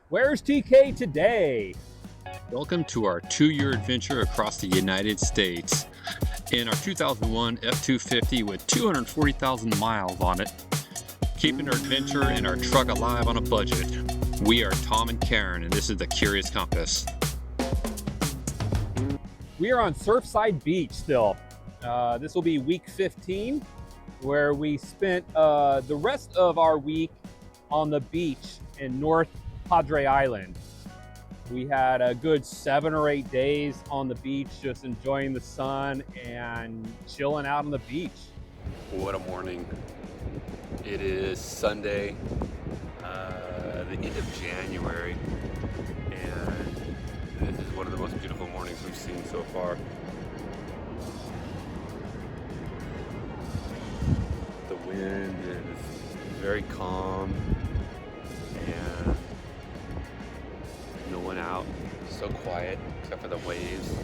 Where's TK today? Welcome to our 2-year adventure across the United States. In our 2001 F-250 with 240,000 miles on it, keeping our adventure in our truck alive on a budget. We are Tom and Karen, and this is the Curious Compass. We are on Surfside Beach still. This will be week 15, where we spent the rest of our week on the beach in North Padre Island. We had a good 7 or 8 days on the beach, just enjoying the sun and chilling out on the beach. What a morning. It is Sunday, the end of January, and this is one of the most beautiful mornings we've seen so far. The wind is very calm, and no one out, so quiet except for the waves.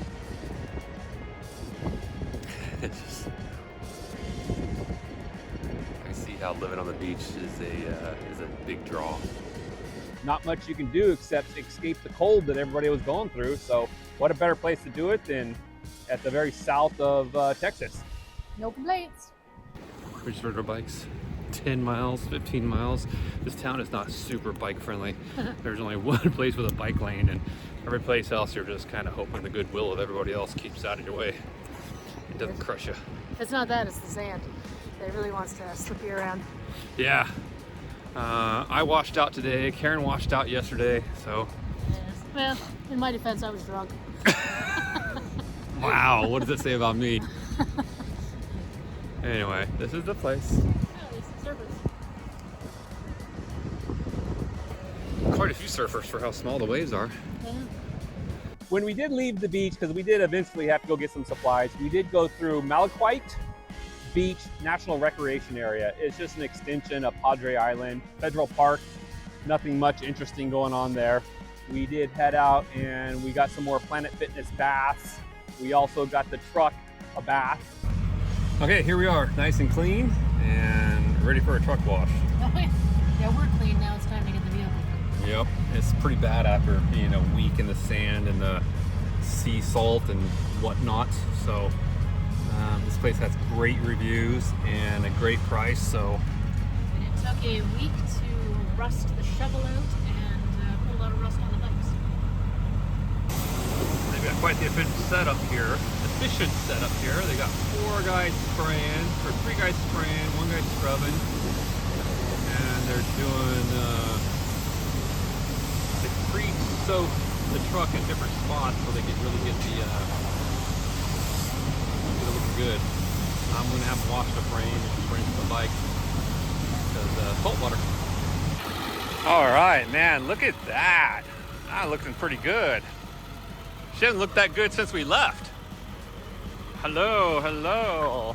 It's just, I see how living on the beach is a big draw. Not much you can do except escape the cold that everybody was going through. So what a better place to do it than at the very south of Texas. No complaints. We just rode our bikes 10 miles, 15 miles. This town is not super bike friendly. There's only one place with a bike lane, and every place else you're just kind of hoping the goodwill of everybody else keeps out of your way. It doesn't crush you. It's not that, it's the sand. It really wants to slip you around. Yeah. I washed out today. Karen washed out yesterday, so. Yes. Well, in my defense, I was drunk. Wow, what does that say about me? Anyway, this is the place. Oh, these surfers. Quite a few surfers for how small the waves are. Yeah. When we did leave the beach, because we did eventually have to go get some supplies, we did go through Malaquite Beach National Recreation Area. It's just an extension of Padre Island, federal park. Nothing much interesting going on there. We did head out and we got some more Planet Fitness baths. We also got the truck a bath. Okay, here we are, nice and clean and ready for a truck wash. Oh, yeah, we're clean now. It's time to get the vehicle clean. Yep, it's pretty bad after being a week in the sand and the sea salt and whatnot. So this place has great reviews and a great price. So And it took a week to rust the shovel out and put a lot of rust on the bikes. they've got quite the efficient setup here. They got 4 guys spraying, or 3 guys spraying, 1 guy scrubbing, and they're doing they pre-soak the truck in different spots so they can really get the get it looking good. I'm gonna have them wash the frame and rinse the bike because salt water. All right, man, look at that. That looking pretty good. She hasn't looked that good since we left. Hello, hello.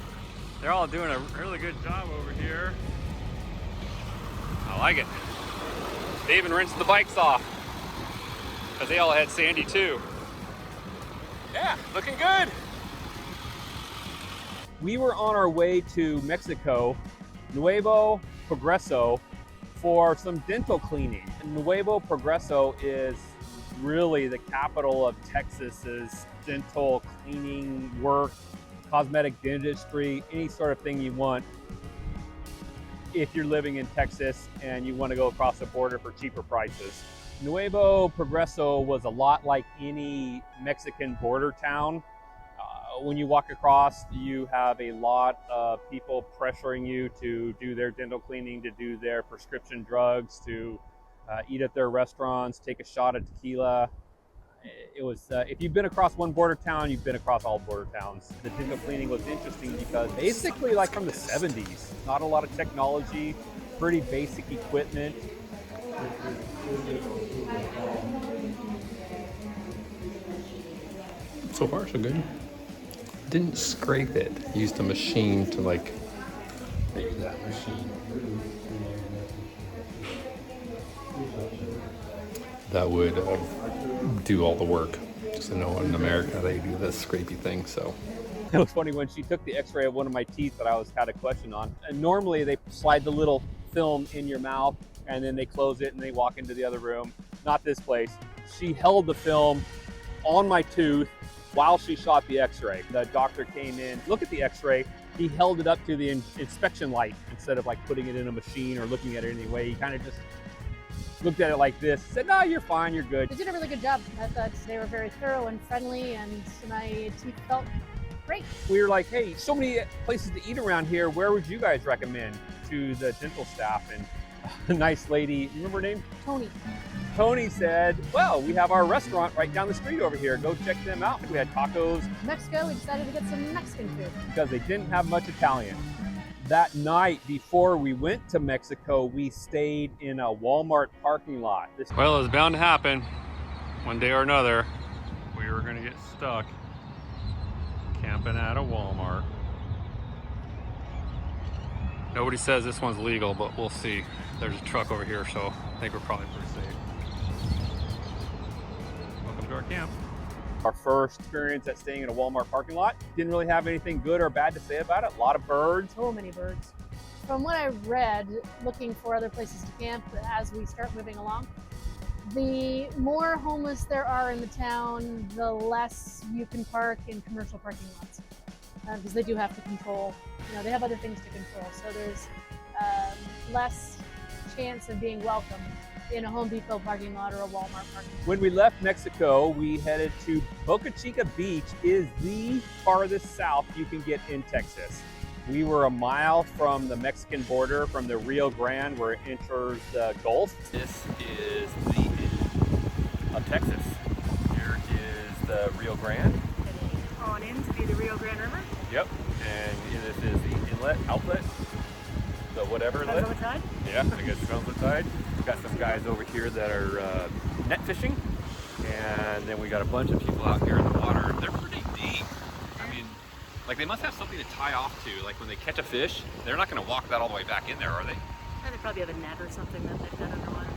They're all doing a really good job over here. I like it. They even rinsed the bikes off because they all had sandy too. Yeah, looking good. We were on our way to Mexico, Nuevo Progreso, for some dental cleaning. Nuevo Progreso is really the capital of Texas's dental cleaning work, cosmetic dentistry, any sort of thing you want if you're living in Texas and you want to go across the border for cheaper prices. Nuevo Progreso was a lot like any Mexican border town. When you walk across, you have a lot of people pressuring you to do their dental cleaning, to do their prescription drugs, to eat at their restaurants, take a shot at tequila. It was, if you've been across one border town, you've been across all border towns. The dental cleaning was interesting because basically like from the 70s, not a lot of technology, pretty basic equipment. So far, so good. Didn't scrape it. Used a machine to like make that machine. That would do all the work. Just to know in America they do this scrapey thing, so. It was funny when she took the x-ray of one of my teeth that I had a question on. And normally they slide the little film in your mouth and then they close it and they walk into the other room. not this place. She held the film on my tooth while she shot the x-ray. The doctor came in, looked at the x-ray, he held it up to the inspection light instead of like putting it in a machine or looking at it anyway. He kind of just looked at it like this, said, no, you're fine, you're good. They did a really good job. I thought they were very thorough and friendly, and my teeth felt great. We were like, hey, so many places to eat around here, where would you guys recommend? To the dental staff, and a nice lady, you remember her name? Tony. Tony said, well, we have our restaurant right down the street over here. Go check them out. We had tacos. Mexico, we decided to get some Mexican food. Because they didn't have much Italian. That night before we went to Mexico, we stayed in a Walmart parking lot. Well, it was bound to happen one day or another. We were gonna get stuck camping at a Walmart. Nobody says this one's legal, but we'll see. There's a truck over here, so I think we're probably pretty safe. Welcome to our camp. Our first experience at staying in a Walmart parking lot. Didn't really have anything good or bad to say about it. A lot of birds. So many birds. From what I read, looking for other places to camp as we start moving along, the more homeless there are in the town, the less you can park in commercial parking lots. Because they do have to control, they have other things to control. So there's less chance of being welcome in a Home Depot parking lot or a Walmart parking lot. When we left Mexico, we headed to Boca Chica Beach. Is the farthest south you can get in Texas. We were a mile from the Mexican border, from the Rio Grande, where it enters the Gulf. This is the end of Texas. Here is the Rio Grande. On in to be the Rio Grande River. Yep. And this is the inlet, outlet, the whatever Depends inlet. on the tide. Yeah, I guess it depends on the tide. We've got some guys over here that are net fishing. And then we got a bunch of people out here in the water. They're pretty deep. I mean, like they must have something to tie off to. Like when they catch a fish, they're not going to walk that all the way back in there, are they? And they probably have a net or something that they've got underwater.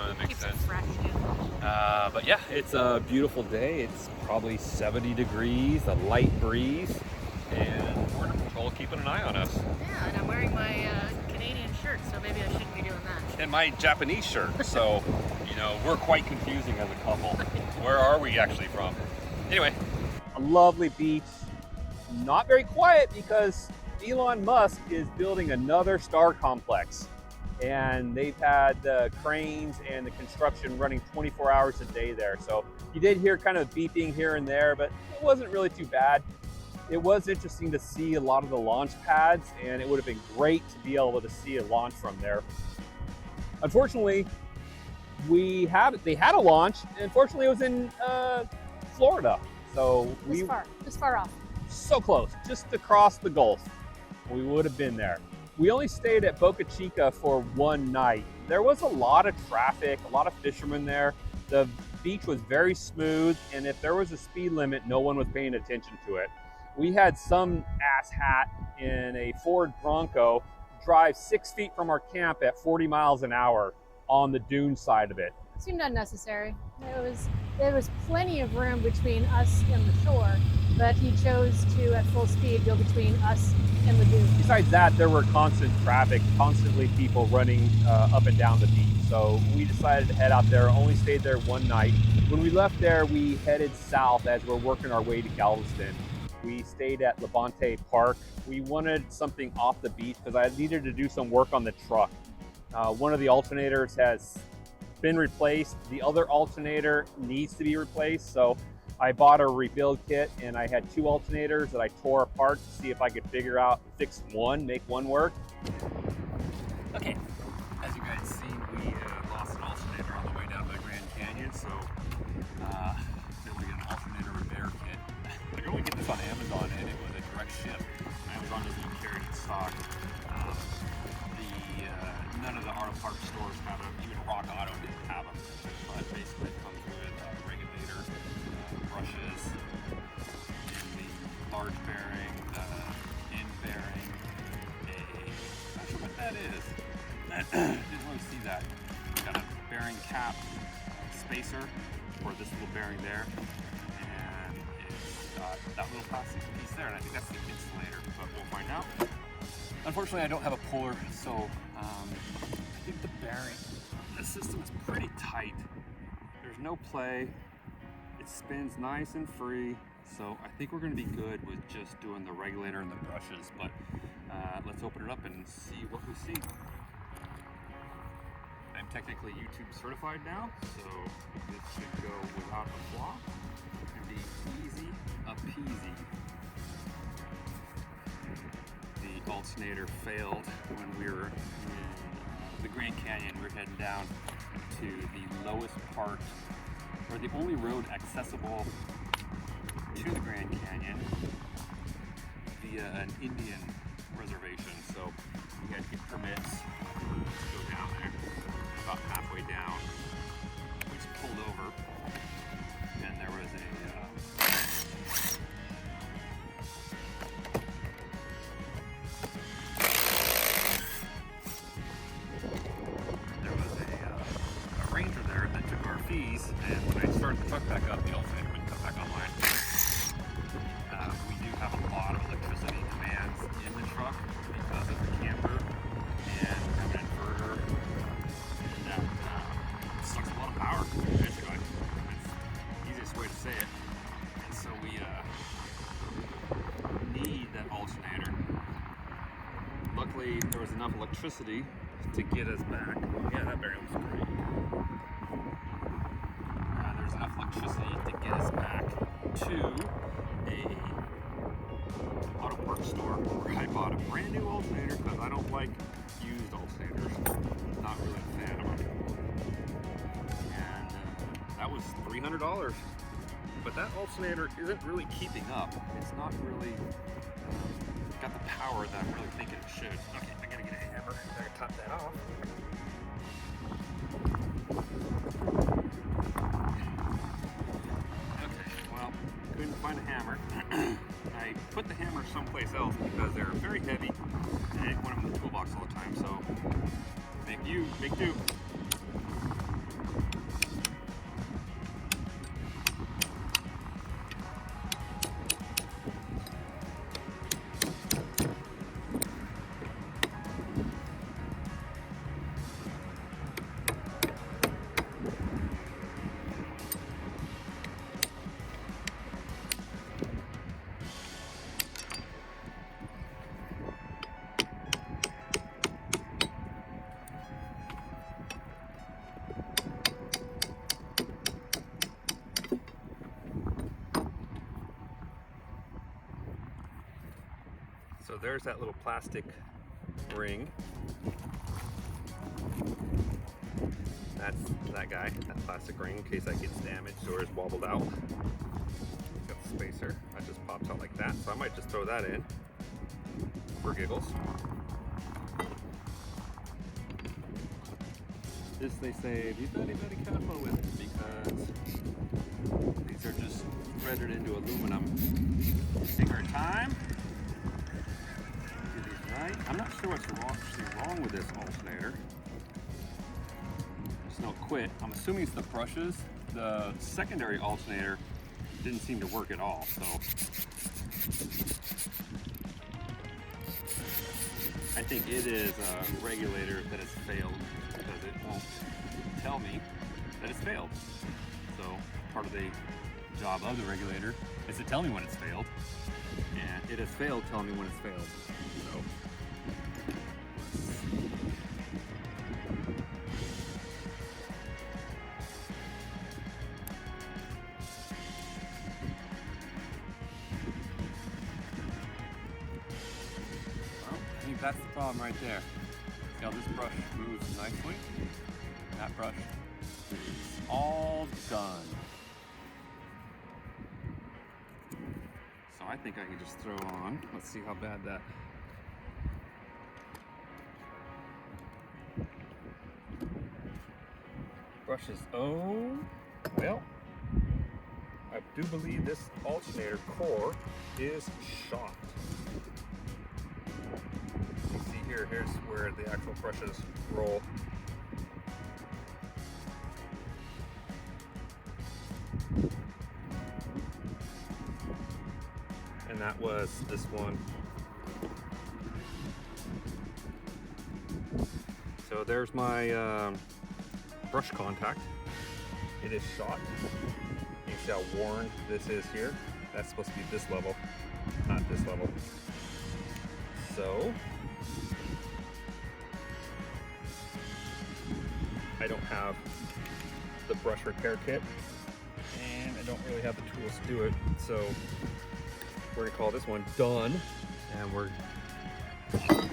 That makes Keeps sense. it fresh too. But yeah, it's a beautiful day. It's probably 70 degrees, a light breeze, and Border Patrol keeping an eye on us. Yeah, and I'm wearing my Canadian shirt, so maybe I shouldn't be doing that. And my Japanese shirt, so, we're quite confusing as a couple. Where are we actually from? Anyway. A lovely beach. Not very quiet because Elon Musk is building another star complex. And they've had the cranes and the construction running 24 hours a day there. So you did hear kind of beeping here and there, but it wasn't really too bad. It was interesting to see a lot of the launch pads, and it would have been great to be able to see a launch from there. Unfortunately, they had a launch, and unfortunately it was in Florida. So Just far off. so close, just across the Gulf. We would have been there. We only stayed at Boca Chica for one night. There was a lot of traffic, a lot of fishermen there. The beach was very smooth, and if there was a speed limit, no one was paying attention to it. We had some asshat in a Ford Bronco drive 6 feet from our camp at 40 miles an hour on the dune side of it. It seemed unnecessary. There was plenty of room between us and the shore, but he chose to, at full speed, go between us and the dune. Besides that, there were constant traffic, constantly people running up and down the beach. So we decided to head out there, only stayed there one night. When we left there, we headed south as we're working our way to Galveston. We stayed at Levante Park. We wanted something off the beach because I needed to do some work on the truck. One of the alternators has been replaced. The other alternator needs to be replaced. So I bought a rebuild kit, and I had 2 alternators that I tore apart to see if I could fix one, make one work. Okay, as you guys see, we lost an alternator on the way down to the Grand Canyon, so building an alternator repair kit. I could only get this on Amazon, and it was a direct ship. Amazon doesn't even carry it in stock. None of the auto parts stores have them. Even Rock Auto didn't have them. But basically, it comes with a regulator, brushes, and the large bearing, the end bearing, not sure what that is. Didn't really see that. Got a bearing cap spacer for this little bearing there, and it's got that little plastic piece there, and I think that's the insulator, but we'll find out. Unfortunately, I don't have a puller, so I think the bearing, the system is pretty tight, no play. It spins nice and free. So I think we're gonna be good with just doing the regulator and the brushes, but let's open it up and see what we see. I'm technically YouTube certified now, so this should go without a flaw and be easy peasy. The alternator failed when we were in the Grand Canyon. We were heading down to the lowest part, or the only road accessible to the Grand Canyon via an Indian reservation. So we had to get permits to go down there. About halfway down, we just pulled over, and there was a ranger there that took our fees, and when I started the truck back up, the alternator wouldn't come back online. We do have a lot of electricity demands in the truck because of the camper and have an inverter. Sucks a lot of power, basically. It's the easiest way to say it. And so we need that alternator. Luckily, there was enough electricity to get us back. Yeah, that barrel was great. There's enough electricity to get us back to a auto parts store where I bought a brand new alternator because I don't like used alternators. Not really a fan of them. That was $300, but that alternator isn't really keeping up. It's not really got the power that I'm really thinking it should. Okay, I gotta get a hammer. I gotta top that off. Okay, well, couldn't find a hammer. I put the hammer someplace else because they're very heavy and I didn't want them in the toolbox all the time, so make do. So there's that little plastic ring. That's that guy, that plastic ring, in case that gets damaged or is wobbled out. It's got the spacer, that just pops out like that. So I might just throw that in for giggles. This, they say, be very, very careful with because these are just threaded into aluminum. Take our time. Right. I'm not sure what's wrong with this alternator. There's no quit. I'm assuming it's the brushes. The secondary alternator didn't seem to work at all, so I think it is a regulator that has failed because it won't tell me that it's failed. So part of the job of the regulator is to tell me when it's failed, and it has failed telling me when it's failed. So I think that's the problem right there. See how this brush moves nicely? That brush is all done. So I think I can just throw on. Let's see how bad that. Brush is, oh, well, I do believe this alternator core is shot. You see here, here's where the actual brushes roll. And that was this one. So there's my brush contact. it is shot. You can see how worn this is here. That's supposed to be this level, not this level. So I don't have the brush repair kit, and I don't really have the tools to do it. So we're gonna call this one done, and we're gonna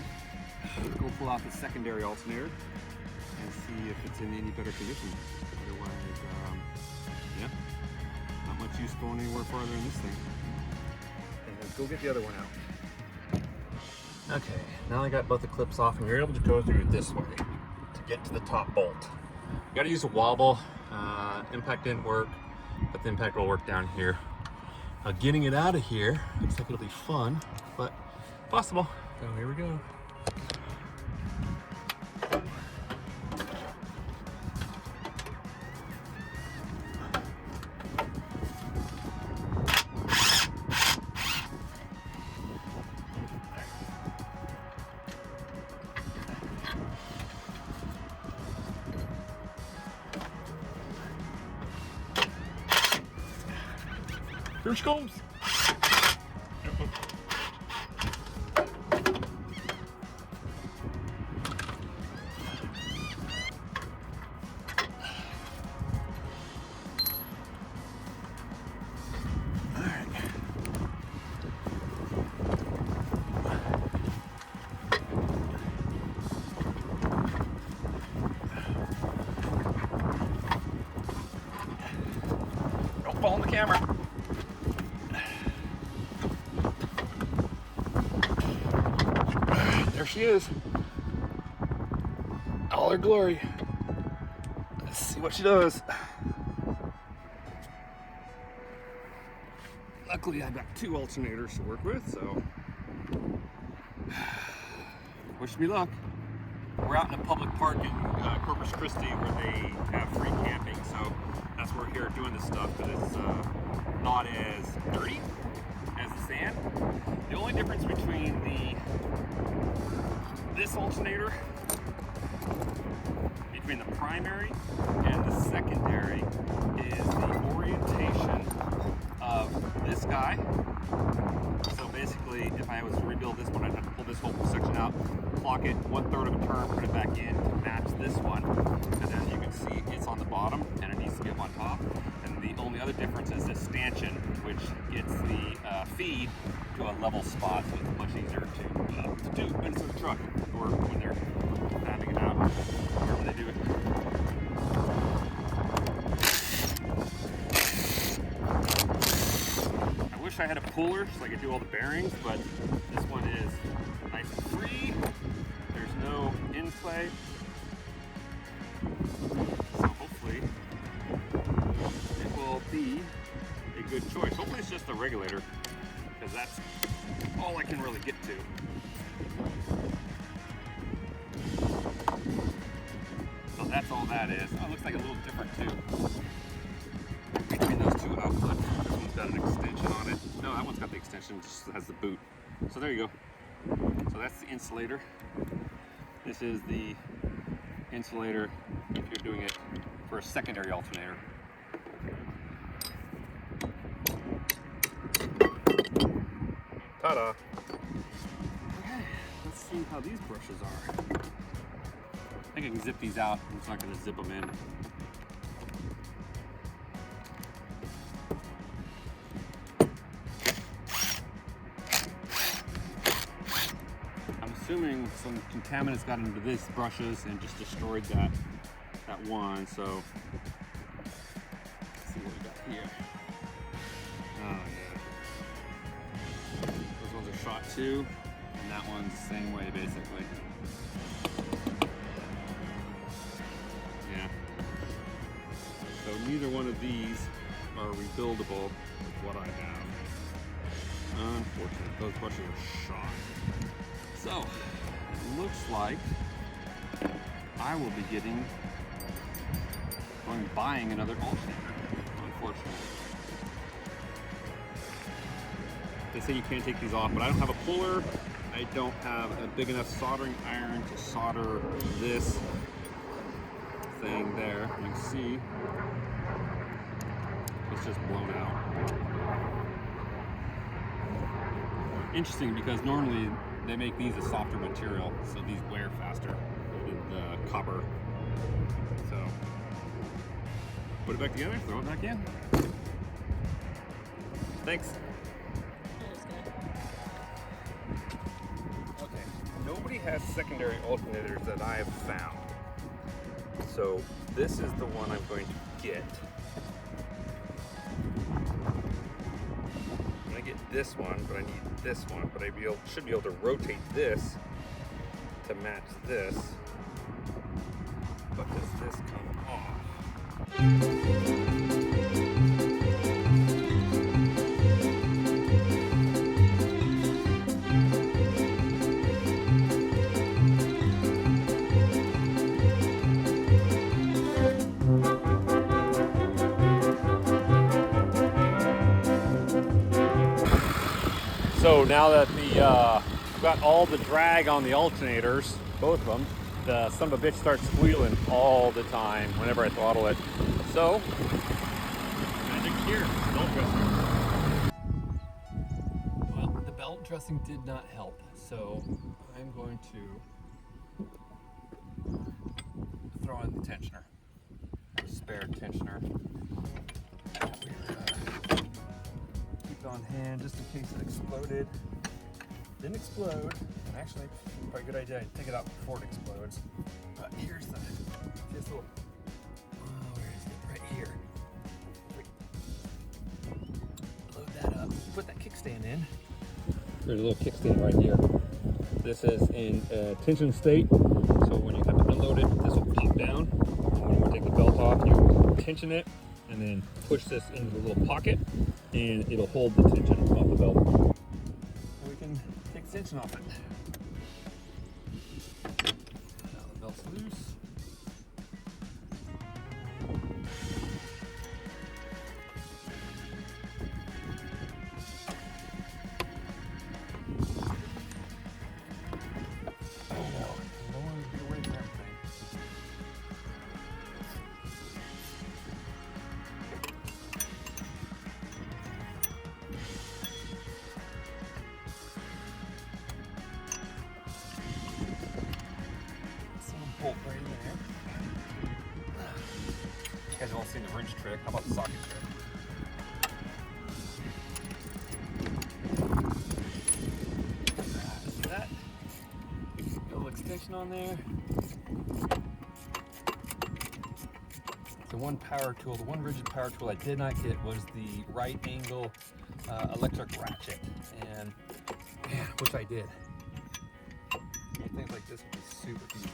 go pull out the secondary alternator and see if it's in any better condition. Otherwise, yeah, not much use going anywhere farther in this thing. And let's go get the other one out. Okay, now I got both the clips off, and you're able to go through this way to get to the top bolt. You gotta use a wobble. Impact didn't work, but the impact will work down here. Getting it out of here looks like it'll be fun, but possible. So here we go. Here she comes. Don't fall on the camera. There she is. All her glory. Let's see what she does. Luckily, I've got 2 alternators to work with, so wish me luck. We're out in a public park in Corpus Christi where they have free camping, so that's where we're here doing this stuff, but it's not as dirty as the sand. The only difference between this alternator, between the primary and the secondary, is the orientation of this guy. So basically, if I was to rebuild this one, I'd have to pull this whole section out, clock it 1/3 of a turn, put it back in to match this one. And then you can see it's on the bottom and it needs to be up on top. And the only other difference is this stanchion, which gets the feed to a level spot, so it's much easier to do when it's in the truck or when they're fabbing it out, wherever they do it. I wish I had a puller so I could do all the bearings, but this one is nice and free. There's no in-play. So hopefully it will be a good choice. Hopefully it's just the regulator, because that's all I can really get to. So that's all that is. Oh, it looks like a little different too. Between those 2 outputs, this one's got an extension on it. No, that one's got the extension, just has the boot. So there you go. So that's the insulator. This is the insulator if you're doing it for a secondary alternator. Ta-da! Okay, let's see how these brushes are. I think I can zip these out. I'm just not going to zip them in. I'm assuming some contaminants got into these brushes and just destroyed that one. So let's see what we got here. Oh yeah. Those ones are shot too, and that one's the same way basically. Yeah. So neither one of these are rebuildable with what I have. Unfortunate. Those brushes are shot. So it looks like I will be buying another alternator, unfortunately. They say you can't take these off, but I don't have a puller. I don't have a big enough soldering iron to solder this thing there. You can see it's just blown out. Interesting, because normally they make these a softer material, so these wear faster than the copper. So put it back together, throw it back in. Thanks. Okay, nobody has secondary alternators that I have found. So this is the one I'm going to get. I'm gonna get this one, but I need this one, but I should be able to rotate this to match this. But does this come off? So now that we've got all the drag on the alternators, both of them, the son of a bitch starts squealing all the time whenever I throttle it. So, magic here, belt dressing. Well, the belt dressing did not help, so I'm going to throw in the tensioner, spare tensioner. On hand just in case it exploded. Didn't explode. Actually, probably a good idea. I'd take it out before it explodes. But here's the little. Oh, where is it? Right here. Load that up. Put that kickstand in. There's a little kickstand right here. This is in tension state. So when you have to unload it, this will pop down. And when you take the belt off, you tension it and then push this into the little pocket. And it'll hold the tension off the belt. And we can take the tension off it. Now the belt's loose. Oh no, I don't want to get away from everything. Bolt right in there. You guys have all seen the wrench trick. How about the socket trick? See that? Got a little extension on there. The one power tool, the one rigid power tool I did not get was the right angle electric ratchet. And man, I wish I did. Things like this would be super easy.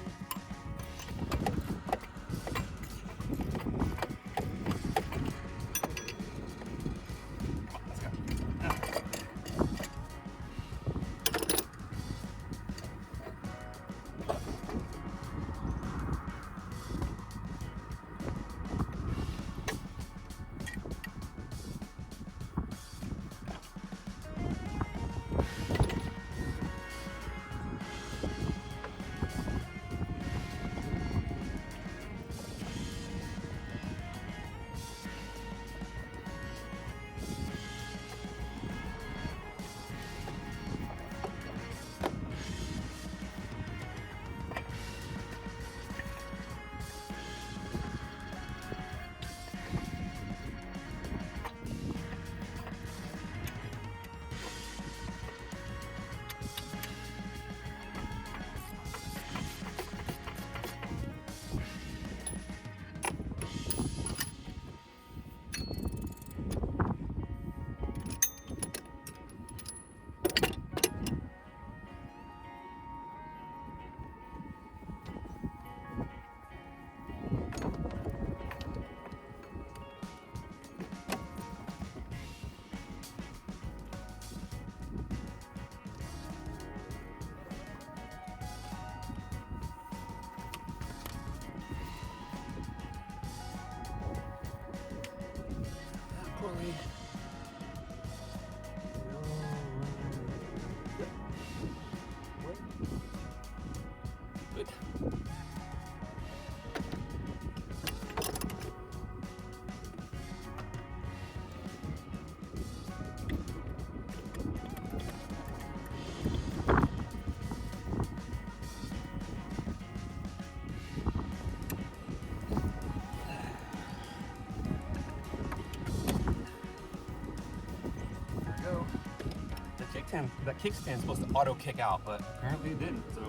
kickstand's supposed to auto kick out, but apparently it didn't. So,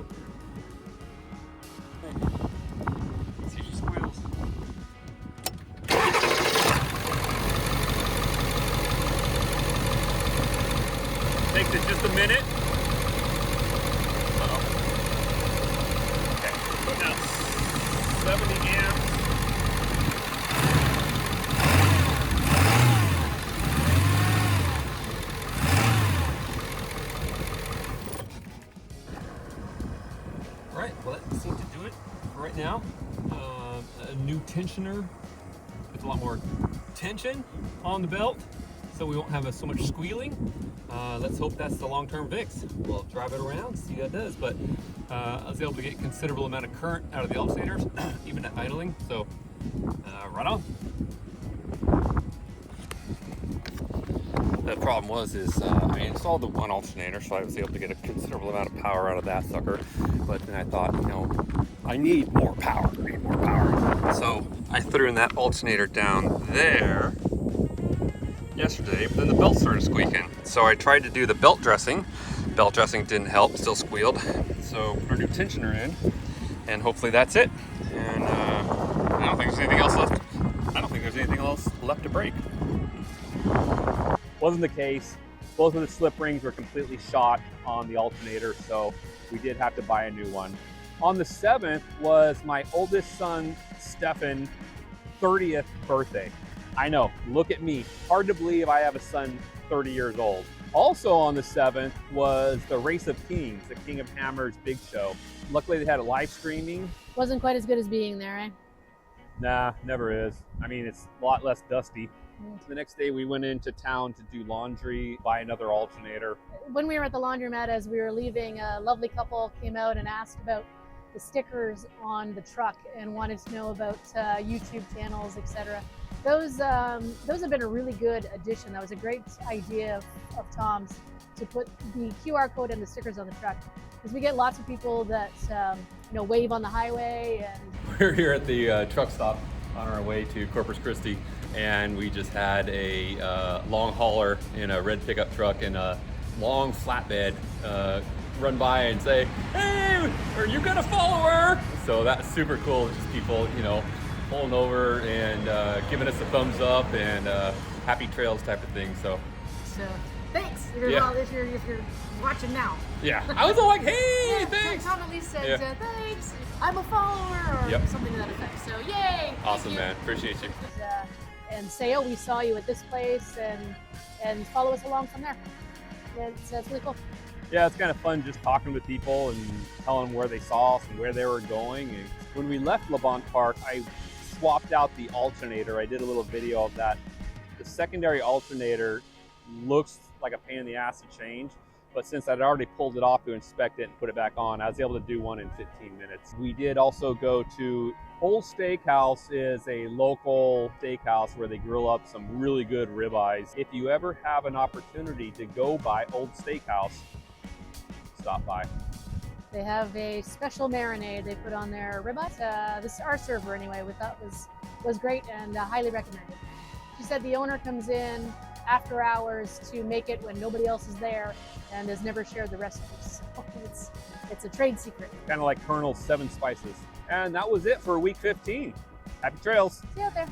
hey, let's see if she squeals. Takes it just a minute. Okay, Putting out 70 amps. all right, well that seemed to do it for right now. A new tensioner with a lot more tension on the belt, so we won't have so much squealing. Let's hope that's the long-term fix. We'll drive it around, see how it does, but I was able to get a considerable amount of current out of the alternators, even at idling, so right on. The problem was I installed the one alternator, so I was able to get a considerable amount of power out of that sucker, but then I thought, you know, I need more power. So I threw in that alternator down there yesterday, but then the belt started squeaking. So I tried to do the belt dressing. Belt dressing didn't help, still squealed. So put our new tensioner in, and hopefully that's it. And I don't think there's anything else left. I don't think there's anything else left to break. Wasn't the case. Both of the slip rings were completely shot on the alternator, so we did have to buy a new one. On the 7th was my oldest son, Stefan, 30th birthday. I know, look at me. Hard to believe I have a son 30 years old. Also on the 7th was the Race of Kings, the King of Hammers big show. Luckily they had a live streaming. Wasn't quite as good as being there, eh? Nah, never is. I mean, it's a lot less dusty. The next day we went into town to do laundry, buy another alternator. When we were at the laundromat, as we were leaving, a lovely couple came out and asked about the stickers on the truck and wanted to know about YouTube channels, etc. Those have been a really good addition. That was a great idea of Tom's to put the QR code and the stickers on the truck, because we get lots of people that wave on the highway. And We're here at the truck stop on our way to Corpus Christi, and we just had a long hauler in a red pickup truck and a long flatbed run by and say, "Hey, are you gonna follow her?" So that's super cool. Just people, pulling over and giving us a thumbs up and happy trails type of thing. So thanks if you're watching now. Yeah, I was all like, "Hey, thanks." Tom at least said thanks. I'm a follower, or something to that effect. So yay! Awesome, man. Appreciate you. And say, "Oh, we saw you at this place," and follow us along from there. That's really cool. Yeah, it's kind of fun just talking with people and telling them where they saw us and where they were going. And when we left LeBont Park, I swapped out the alternator. I did a little video of that. The secondary alternator looks like a pain in the ass to change, but since I'd already pulled it off to inspect it and put it back on, I was able to do one in 15 minutes. We did also go to Old Steakhouse. Is a local steakhouse where they grill up some really good ribeyes. If you ever have an opportunity to go by Old Steakhouse, stop by. They have a special marinade they put on their ribeyes. This our server anyway, we thought was great and highly recommended. She said the owner comes in after hours to make it when nobody else is there and has never shared the recipes. So it's a trade secret. Kind of like Colonel's 7 spices. And that was it for week 15. Happy trails. See you out there.